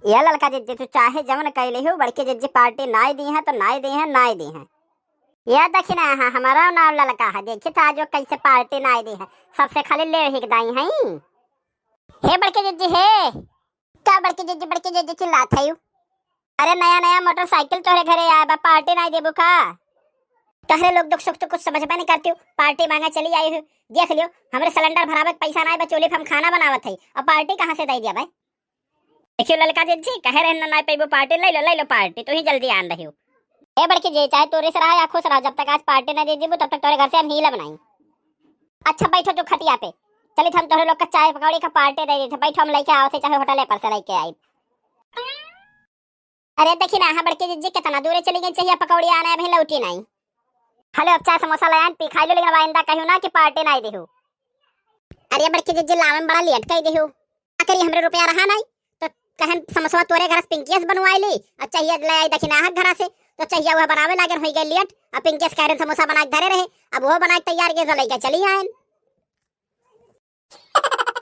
ये लड़का जिज्जी तू चाहे जमन कैले हो बड़के जिज्जी पार्टी नाई दी है तो नाई दी है नाई दी है। यह देखी ना हाँ हमारा नाम लड़का है देखी था जो कैसे पार्टी नाई दी है सबसे खाली ले हिकदाई है। हे बड़के जिज्जी हे क्या बड़के जिज्जी चिल्लात है यू। अरे नया नया मोटरसाइकिल तोहरे घरे आया बा पार्टी नाई देबू का। तहरे लोग दुख सुख तो कुछ समझ में नहीं करती हूँ पार्टी मांगा चली आई हूँ देख लियो हमरे सिलेंडर भरावत पैसा ना बचोली हम खाना बनावत है और पार्टी कहाँ से दे दिया भाई। देखियो ललका जी कहे रहना ना पेबो पार्टी ले लो पार्टी तू ही जल्दी आन रही हो। ए बड़के जे चाहे तोरे से रहा या खुश रहा जब तक आज पार्टी ना दे दीबू तब तक तोरे घर से हम हीला बनाई। अच्छा बैठो तू खटिया पे चली हम तोरे लोग का चाय पकौड़ी का पार्टी दे देते बैठो हम लेके आओ थे चाहे होटल पर से लेके आई। अरे देखी ना हाँ बड़के जी कितना दूर चली गई चाहिए पकौड़ी आना है भाई लौटी नहीं। हेलो अब चाय समोसा लाया पी खाई लो लेकिन आइंदा कहूँ ना कि पार्टी ना देहू। अरे बड़के जी लावे में बड़ा लेट कही देहू क्या करी हमरे रुपया रहा नहीं तो कहन समोसा तोरे घर से पिंकीस बनवाई ली और चाहिए ले आई देखी ना घर से तो चाहिए वह बनावे लागन हो गई लेट अब पिंकीस कह रहे समोसा बना के धरे रहे अब वो बना के तैयार के लेके चली आए।